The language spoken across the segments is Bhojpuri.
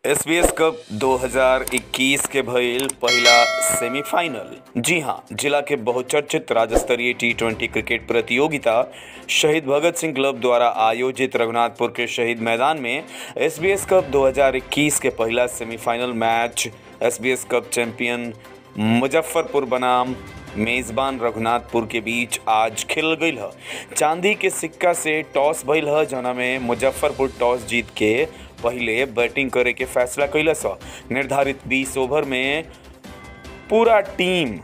एसबीएस कप 2021 के भइल पहिला सेमीफाइनल। जी हां, जिला के बहुचर्चित राज्य स्तरीय टी20 क्रिकेट प्रतियोगिता शहीद भगत सिंह क्लब द्वारा आयोजित रघुनाथपुर के शहीद मैदान में एसबीएस कप 2021 के पहिला semifinal match SBS cup champion Muzaffarpur बनाम मेजबान रघुनाथपुर के बीच आज खेल गईल ह। चांदी के सिक्का से टॉस भइल ह, जौना में मुजफ्फरपुर टॉस जीत के पहिले बैटिंग करे के फैसला कैलस। निर्धारित 20 ओवर में पूरा टीम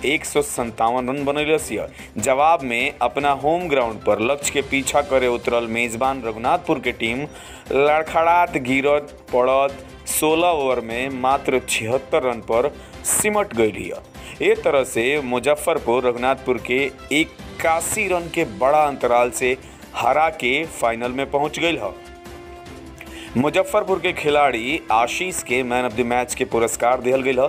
157 रन बनैलस। जवाब में अपना होम ग्राउंड पर लक्ष्य के पीछा करे उतरल मेजबान रघुनाथपुर के टीम लड़खड़ात गिरत पड़त 16 ओवर में मात्र 76 रन पर सिमट गई। एक तरह से मुजफ्फरपुर रघुनाथपुर के 81 रन के बड़ा अंतराल से हरा के फाइनल में पहुंच गई है। मुजफ्फरपुर के खिलाड़ी आशीष के मैन ऑफ द मैच के पुरस्कार दिहल गई है,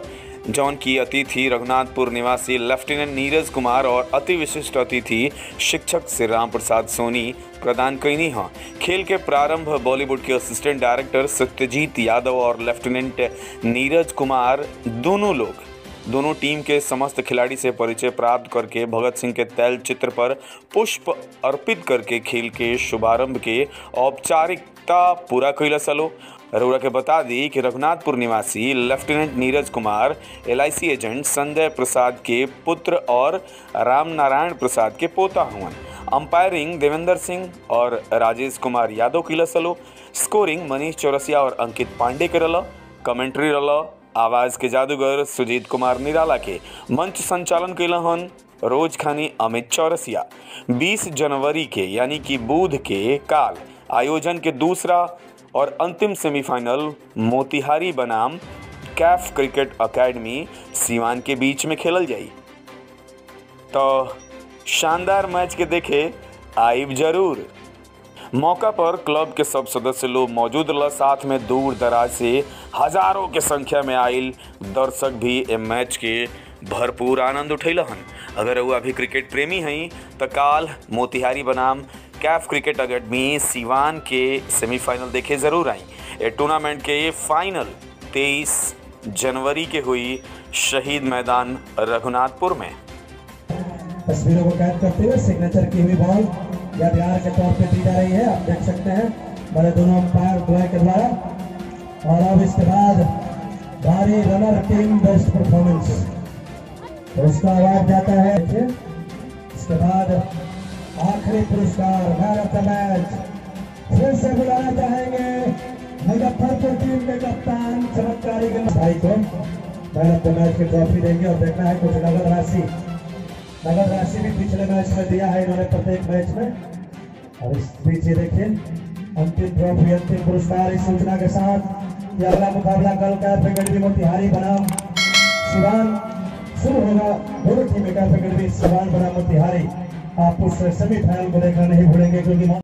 जौन की अतिथि रघुनाथपुर निवासी लेफ्टिनेंट नीरज कुमार और अति विशिष्ट अतिथि शिक्षक श्री राम प्रसाद सोनी प्रदान कैनी है। खेल के प्रारंभ बॉलीवुड के असिस्टेंट डायरेक्टर सत्यजीत यादव और लेफ्टिनेंट नीरज कुमार दोनों टीम के समस्त खिलाड़ी से परिचय प्राप्त करके भगत सिंह के तैल चित्र पर पुष्प अर्पित करके खेल के शुभारंभ के औपचारिकता पूरा कैलस। रउरा के बता दी कि रघुनाथपुर निवासी lieutenant Neeraj Kumar LIC agent Sanjay Prasad के पुत्र और राम नारायण प्रसाद के पोता हुआ। अंपायरिंग देवेंद्र सिंह और राजेश कुमार यादव कैलस। स्कोरिंग मनीष चौरसिया और अंकित पांडे करल। कमेंट्री रल आवाज के जादूगर सुजीत कुमार निराला के। मंच संचालन कैलहन रोज खानी अमित चौरसिया। 20 जनवरी के यानी कि बुध के काल आयोजन के दूसरा और अंतिम सेमीफाइनल मोतिहारी बनाम कैफ क्रिकेट अकेडमी सीवान के बीच में खेलल जाई। तो शानदार मैच के देखे आइब जरूर। मौका पर क्लब के सब सदस्य लोग मौजूद रह, साथ में दूर दराज से हजारों के संख्या में आयल दर्शक भी ए मैच के भरपूर आनंद उठैलहन। अगर वो अभी क्रिकेट प्रेमी हैं तो काल मोतिहारी बनाम कैफ क्रिकेट अकेडमी सीवान के सेमीफाइनल देखे जरूर आई। ये टूर्नामेंट के फाइनल 23 जनवरी के हुई शहीद मैदान रघुनाथपुर में। तस्वीरों को कैद करते हुए सिग्नेचर की हुई बॉल यादगार के तौर पे दी जा रही है। आप देख सकते हैं मेरे दोनों अंपायर द्वय के द्वारा। और अब इसके बाद भारी रनर टीम बेस्ट परफॉर्मेंस पुरस्कार अवार्ड जाता है। इसके बाद आखिरी पुरस्कार मैन ऑफ द मैच फिर से बुलाना चाहेंगे मुजफ्फरपुर टीम के कप्तान चमत्कारी भाई को मैन ऑफ द मैच की ट्रॉफी देंगे। और देखना है कुछ नगद राशि भी पिछले मैच में दिया है इन्होंने प्रत्येक मैच में। और इस पीछे देखिए अंतिम ट्रॉफी अंतिम पुरस्कार इस सूचना के साथ कि अगला मुकाबला कल कैफ अकेडमी मोतिहारी बनाम सीवान शुरू होगा। दोनों टीमें कैफ अकेडमी सीवान बनाम मोतिहारी आप उस सेमीफाइनल को देखना नहीं भूलेंगे, क्योंकि